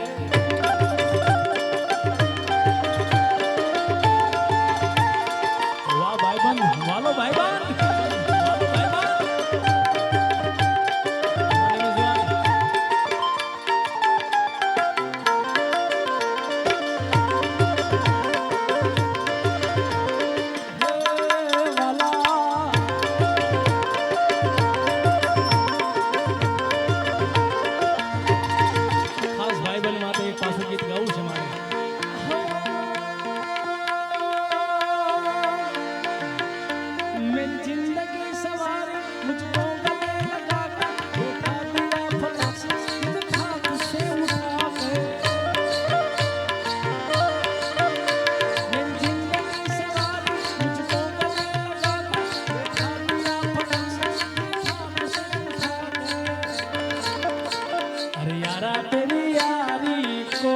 यारा तेरी यारी को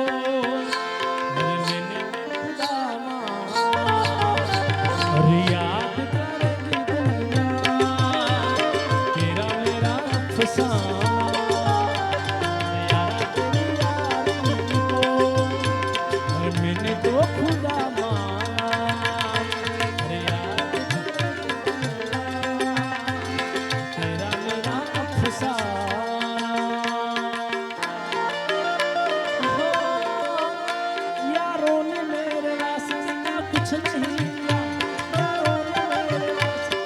अरे मैंने खुदा माना अरे याद करेगी दुनिया तेरा मेरा अफसाना यारा तेरी यारी को अरे मैंने तो खुदा माना अरे याद तेरा मेरा अफसाना हो यारों ने मेरे वास्ते कुछ नहीं किया यारों ने मेरे वास्ते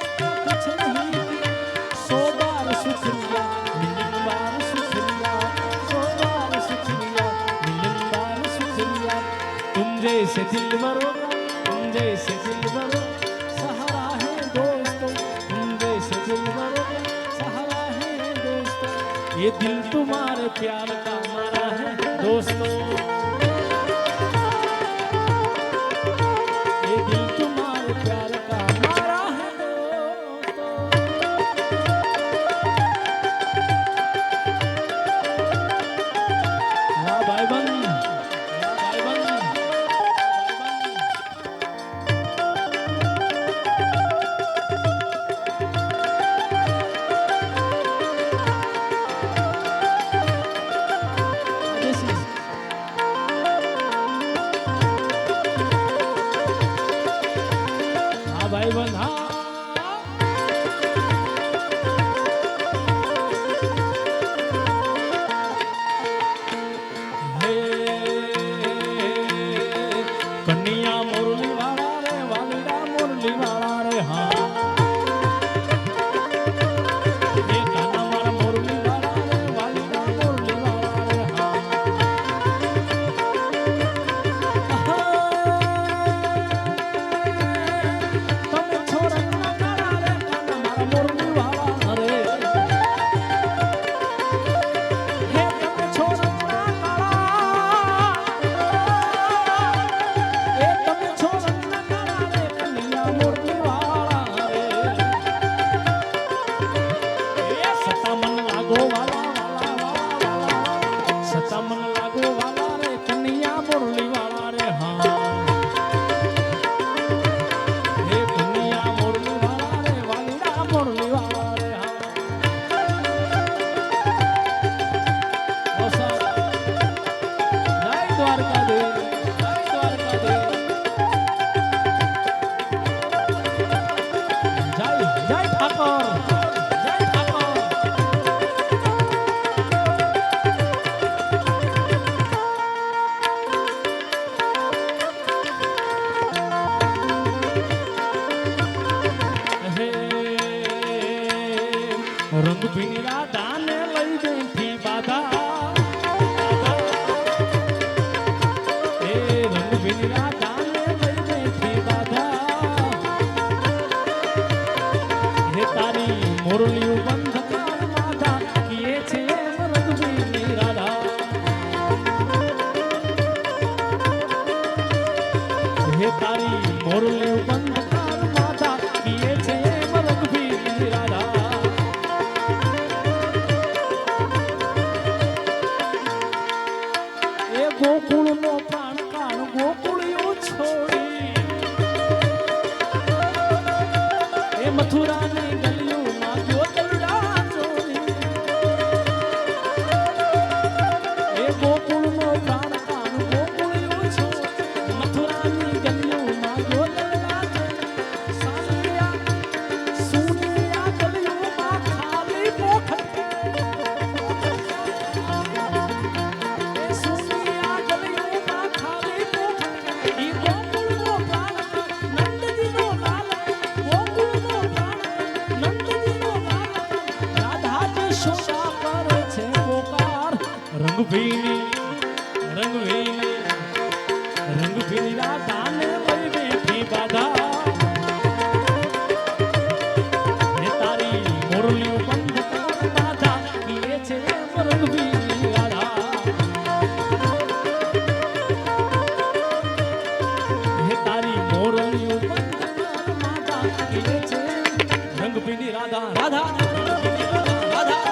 कुछ नहीं किया 100 बार शुक्रिया मिलियन बार शुक्रिया 100 बार शुक्रिया मिलियन बार शुक्रिया तुम जैसे दिलबरों का तुम जैसे दिलबरों सहारा है दोस्तों तुम जैसे दिलबरों का सहारा है दोस्तों ये दिल तुम्हारे प्यार का मारा है दोस्तों ये दिल तुम्हारे प्यार का मारा है दोस्तों वाह भाईबंद वाह भाईबंद This is हाँ भाईबंद हाँ हे कन्या मुरली वाला रे वालीड़ा मुरली वाला रे हाँ ये काना मारा मुरली वाला रे वालीड़ा मुरली वाला रे हाँ તમે છોરા કાળા રે કાના મારા મુરલી વાલા રે હે તમે છોરા કાળા એ તમે છોરા કાળા રે કન્યા મુરલી વાળા રે એ સતા મન લાગો વાલા વાલા વાલા વાલા સતા મન લાગો વાલા રે કન્યા મુરલી વાળા રે હા हे दुनिया मुरली वाला रे वालीड़ा मुरली वाला रे हाँ औसा जय द्वारकाधीश जय द्वारकाधीश जय जय ठाकुर जय ठाकुर હે રંગ ભીની દાને લઈ બેઠી બાધા એ રંગ ભીની દાને લઈ બેઠી બાધા હે તારી મુરલી બંધ કર માધા કિએ છે રંગ ભીની રાધા હે તારી મુરલી બંધ કર માધા કિએ છે રંગ ભીની રાધા એ ગોકુળનો પ્રાણ કાળ ગોકુળિયો છોડી એ મથુરાની ગલીઓમાં ગયો દરડા ચોરી એ ગોકુળનો પ્રાણ કાળ ગોકુળિયો છોડી મથુરાની ગલીઓમાં ગયો દરડા ચોરી સાનિયા સુનિયા ગલીઓમાં ખાલી મોખત એ સુનિયા ગલીઓમાં ખાલી મોખત ઈ ગોકુળનો પ્રાણ નંદજીનો લાલ ગોકુળનો પ્રાણ નંદજીનો લાલ રાધા જશોદા કરે છે પોકાર રંગભીની રાધાને લઈ બેઠી બાધા હે તારી મુરલી બંધ કર બાધા કિએ છે રંગભીની રાધા હે તારી મુરલી બંધ કર બાધા કિએ છે રંગભીની રાધા રાધા રંગભીની રાધા રાધા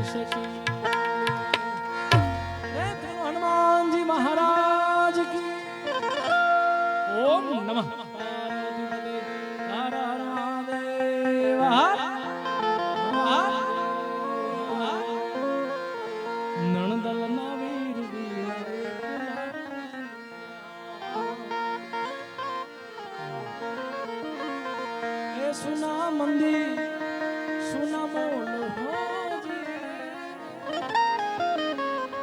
सकी हनुमानजी महाराज की ओम नमः पार्वती हर हर महादेव हर हर नणदल नवीर ए सुना मंदिर सुना मोल हो जी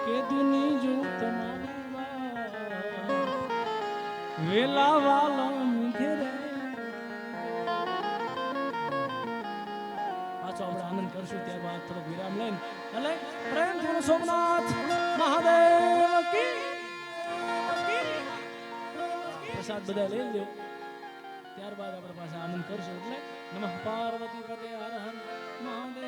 के दुनी जो तुम्हारी वेला वाला घेरे પાછો આપણે આનંદ કરશું ત્યારબાદ થોડો વિરામ લઈને ભલે પ્રેમ થી સોમનાથ મહાદેવ કી પ્રસાદ બધા લઈ લ્યો ત્યારબાદ આપણે પાછા આનંદ કરશું એટલે નમઃ પાર્વતી પતે હર હર મહાદેવ